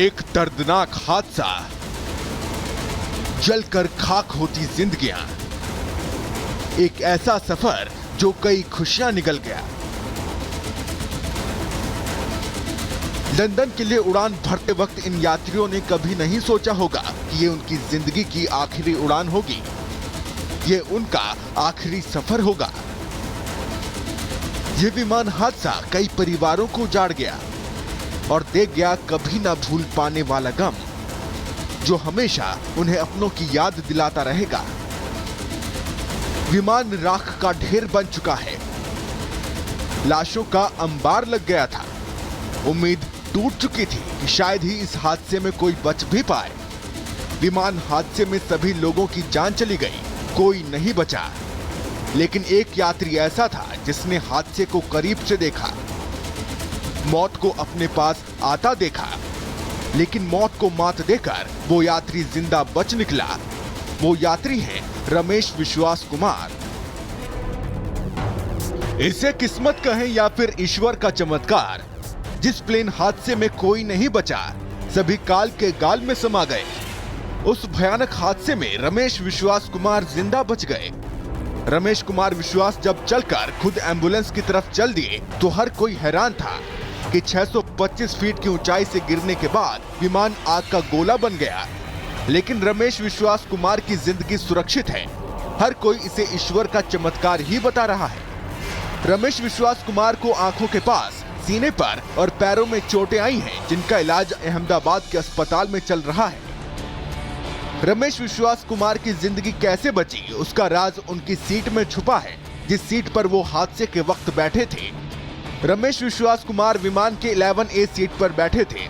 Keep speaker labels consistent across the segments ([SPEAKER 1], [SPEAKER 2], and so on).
[SPEAKER 1] एक दर्दनाक हादसा, जलकर खाक होती जिंदगियां, एक ऐसा सफर जो कई खुशियां निगल गया। लंदन के लिए उड़ान भरते वक्त इन यात्रियों ने कभी नहीं सोचा होगा कि ये उनकी जिंदगी की आखिरी उड़ान होगी, ये उनका आखिरी सफर होगा। ये विमान हादसा कई परिवारों को उजाड़ गया और दे गया कभी ना भूल पाने वाला गम, जो हमेशा उन्हें अपनों की याद दिलाता रहेगा। विमान राख का ढेर बन चुका है, लाशों का अंबार लग गया था। उम्मीद टूट चुकी थी कि शायद ही इस हादसे में कोई बच भी पाए। विमान हादसे में सभी लोगों की जान चली गई, कोई नहीं बचा। लेकिन एक यात्री ऐसा था जिसने हादसे को करीब से देखा, मौत को अपने पास आता देखा। लेकिन मौत को मात देकर वो यात्री जिंदा बच निकला। वो यात्री है रमेश विश्वास कुमार। इसे किस्मत कहें या फिर ईश्वर का चमत्कार, जिस प्लेन हादसे में कोई नहीं बचा, सभी काल के गाल में समा गए। उस भयानक हादसे में रमेश विश्वास कुमार जिंदा बच गए। रमेश कुमार विश्वास जब चलकर खुद एम्बुलेंस की तरफ चल दिए तो हर कोई हैरान था कि 625 फीट की ऊंचाई से गिरने के बाद विमान आग का गोला बन गया। लेकिन रमेश विश्वास कुमार की जिंदगी सुरक्षित है। हर कोई इसे ईश्वर का चमत्कार ही बता रहा है। रमेश विश्वास कुमार को आंखों के पास, सीने पर और पैरों में चोटें आई हैं, जिनका इलाज अहमदाबाद के अस्पताल में चल रहा है। रमेश विश्वास कुमार की जिंदगी कैसे बची, उसका राज उनकी सीट में छुपा है, जिस सीट पर वो हादसे के वक्त बैठे थे। रमेश विश्वास कुमार विमान के 11A सीट पर बैठे थे।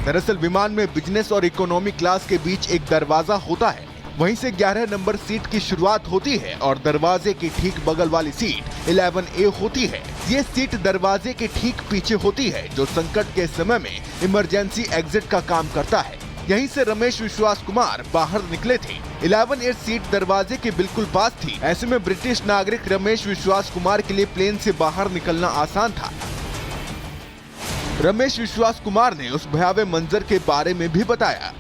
[SPEAKER 1] दरअसल विमान में बिजनेस और इकोनॉमी क्लास के बीच एक दरवाजा होता है, वहीं से 11 नंबर सीट की शुरुआत होती है और दरवाजे के ठीक बगल वाली सीट 11A होती है। ये सीट दरवाजे के ठीक पीछे होती है, जो संकट के समय में इमरजेंसी एग्जिट का काम करता है। यहीं से रमेश विश्वास कुमार बाहर निकले थे। 11A सीट दरवाजे के बिल्कुल पास थी। ऐसे में ब्रिटिश नागरिक रमेश विश्वास कुमार के लिए प्लेन से बाहर निकलना आसान था। रमेश विश्वास कुमार ने उस भयावह मंजर के बारे में भी बताया।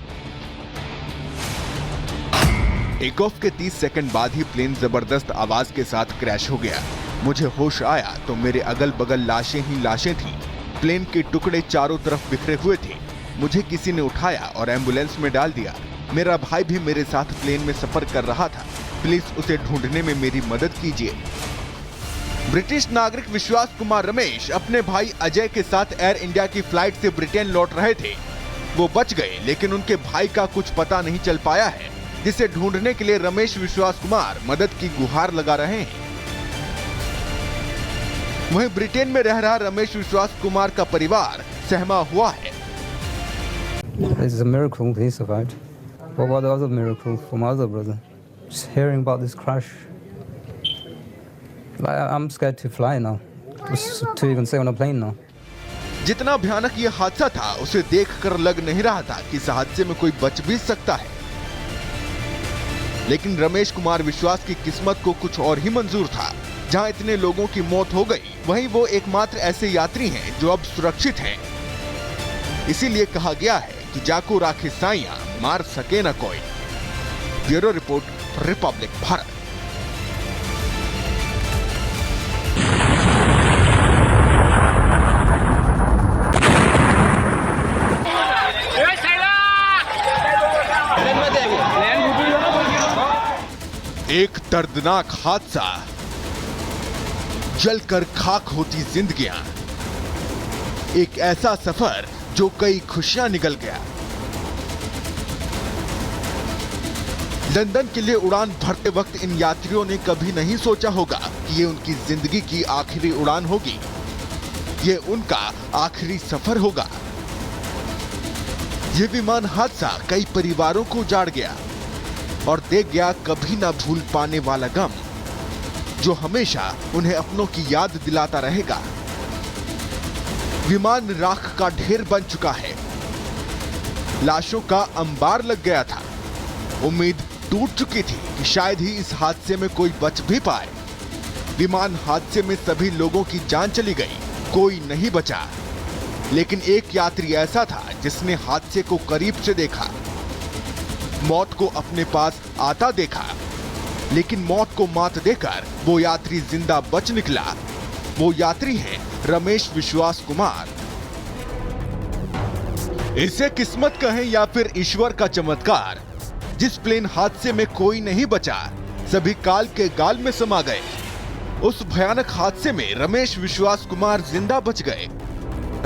[SPEAKER 1] टेक ऑफ के 30 सेकंड बाद ही प्लेन जबरदस्त आवाज के साथ क्रैश हो गया। मुझे होश आया तो मेरे अगल बगल लाशें ही लाशें थी। प्लेन के टुकड़े चारों तरफ बिखरे हुए थे। मुझे किसी ने उठाया और एम्बुलेंस में डाल दिया। मेरा भाई भी मेरे साथ प्लेन में सफर कर रहा था। प्लीज उसे ढूंढने में मेरी मदद कीजिए। ब्रिटिश नागरिक विश्वास कुमार रमेश अपने भाई अजय के साथ एयर इंडिया की फ्लाइट से ब्रिटेन लौट रहे थे। वो बच गए, लेकिन उनके भाई का कुछ पता नहीं चल पाया है, जिसे ढूंढने के लिए रमेश विश्वास कुमार मदद की गुहार लगा रहे हैं। वहीं ब्रिटेन में रह रहा रमेश विश्वास कुमार का परिवार सहमा हुआ है।
[SPEAKER 2] This is a miracle he survived. What about the other miracle for my other brother? Just hearing about this crash. I'm scared to fly now. To even stay on a plane now.
[SPEAKER 1] जितना भयानक ये हादसा था, उसे देखकर लग नहीं रहा था कि इस हादसे में कोई बच भी सकता है। लेकिन रमेश कुमार विश्वास की किस्मत को कुछ और ही मंजूर था। जहां इतने लोगों की मौत हो गई, वहीं वो एकमात्र ऐसे यात्री हैं जो अब सुरक्षित हैं। इसीलिए कहा गया है कि जाको राखे साइयां, मार सके न कोई। Bureau report, Republic Bharat. एक दर्दनाक हादसा, जलकर खाक होती जिंदगियां, एक ऐसा सफर जो कई खुशियां निगल गया। लंदन के लिए उड़ान भरते वक्त इन यात्रियों ने कभी नहीं सोचा होगा कि ये उनकी जिंदगी की आखिरी उड़ान होगी, ये उनका आखिरी सफर होगा। ये विमान हादसा कई परिवारों को उजाड़ गया और दे गया कभी ना भूल पाने वाला गम, जो हमेशा उन्हें अपनों की याद दिलाता रहेगा। विमान राख का ढेर बन चुका है, लाशों का अंबार लग गया था। उम्मीद टूट चुकी थी कि शायद ही इस हादसे में कोई बच भी पाए। विमान हादसे में सभी लोगों की जान चली गई, कोई नहीं बचा। लेकिन एक यात्री ऐसा था जिसने हादसे को करीब से देखा, मौत को अपने पास आता देखा, लेकिन मौत को मात देकर वो यात्री जिंदा बच निकला। वो यात्री है रमेश विश्वास कुमार। इसे किस्मत कहें या फिर ईश्वर का चमत्कार, जिस प्लेन हादसे में कोई नहीं बचा, सभी काल के गाल में समा गए। उस भयानक हादसे में रमेश विश्वास कुमार जिंदा बच गए।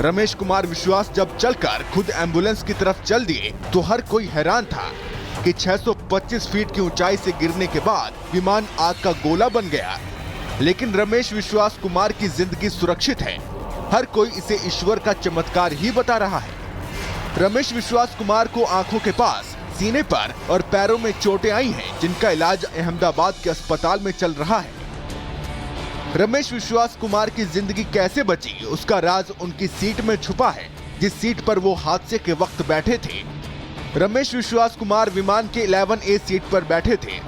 [SPEAKER 1] रमेश कुमार विश्वास जब चलकर खुद एम्बुलेंस की तरफ चल दिए तो हर कोई हैरान था कि 625 फीट की ऊंचाई से गिरने के बाद विमान आग का गोला बन गया। लेकिन रमेश विश्वास कुमार की जिंदगी सुरक्षित है। हर कोई इसे ईश्वर का चमत्कार ही बता रहा है। रमेश विश्वास कुमार को आंखों के पास, सीने पर और पैरों में चोटें आई हैं, जिनका इलाज अहमदाबाद के अस्पताल में चल रहा है। रमेश विश्वास कुमार की जिंदगी कैसे बची, उसका राज उनकी सीट में छुपा है, जिस सीट पर वो हादसे के वक्त बैठे थे। रमेश विश्वास कुमार विमान के 11A सीट पर बैठे थे।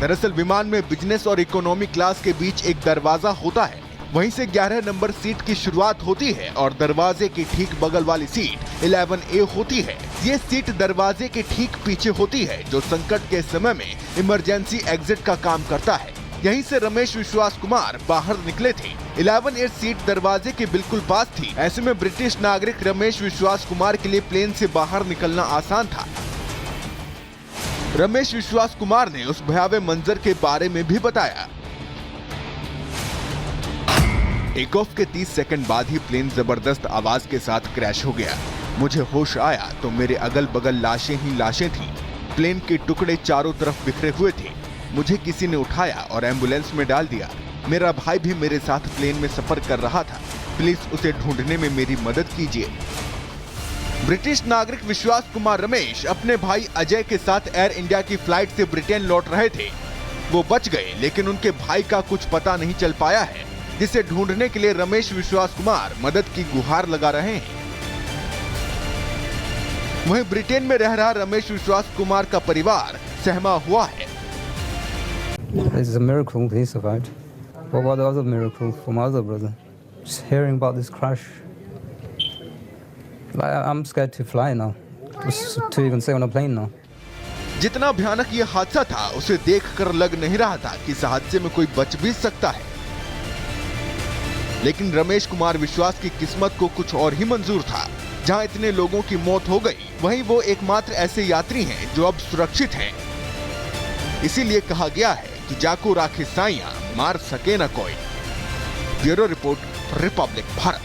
[SPEAKER 1] दरअसल विमान में बिजनेस और इकोनॉमी क्लास के बीच एक दरवाजा होता है, वहीं से 11 नंबर सीट की शुरुआत होती है और दरवाजे के ठीक बगल वाली सीट 11A होती है। ये सीट दरवाजे के ठीक पीछे होती है, जो संकट के समय में इमरजेंसी एग्जिट का काम करता है। यहीं से रमेश विश्वास कुमार बाहर निकले थे। 11A सीट दरवाजे के बिल्कुल पास थी। ऐसे में ब्रिटिश नागरिक रमेश विश्वास कुमार के लिए प्लेन से बाहर निकलना आसान था। रमेश विश्वास कुमार ने उस भयावह मंजर के बारे में भी बताया। टेक ऑफ के 30 सेकंड बाद ही प्लेन जबरदस्त आवाज के साथ क्रैश हो गया। मुझे होश आया तो मेरे अगल बगल लाशें ही लाशें थीं। प्लेन के टुकड़े चारों तरफ बिखरे हुए थे। मुझे किसी ने उठाया और एम्बुलेंस में डाल दिया। मेरा भाई भी मेरे साथ प्लेन में सफर कर रहा था। प्लीज उसे ढूंढने में मेरी मदद कीजिए। ब्रिटिश नागरिक विश्वास कुमार रमेश अपने भाई अजय के साथ एयर इंडिया की फ्लाइट से ब्रिटेन लौट रहे थे। वो बच गए, लेकिन उनके भाई का कुछ पता नहीं चल पाया है, जिसे ढूंढने के लिए रमेश विश्वास कुमार मदद की गुहार लगा रहे हैं। वहीं ब्रिटेन में रह रहा रमेश विश्वास कुमार का परिवार सहमा हुआ है।
[SPEAKER 2] It's a miracle he survived. What about the other miracle for my other brother? Just hearing about this crash. I'm scared to fly now. Just to even stay on a plane now.
[SPEAKER 1] जितना भयानक ये हादसा था, उसे देखकर लग नहीं रहा था कि इस हादसे में कोई बच भी सकता है। लेकिन रमेश कुमार विश्वास की किस्मत को कुछ और ही मंजूर था। जहां इतने लोगों की मौत हो गई, वहीं वो एकमात्र ऐसे यात्री हैं जो अब सुरक्षित हैं। इसीलिए कहा गया है कि जाको राखे साइयां, मार सके न कोई। Bureau report, Republic Bharat.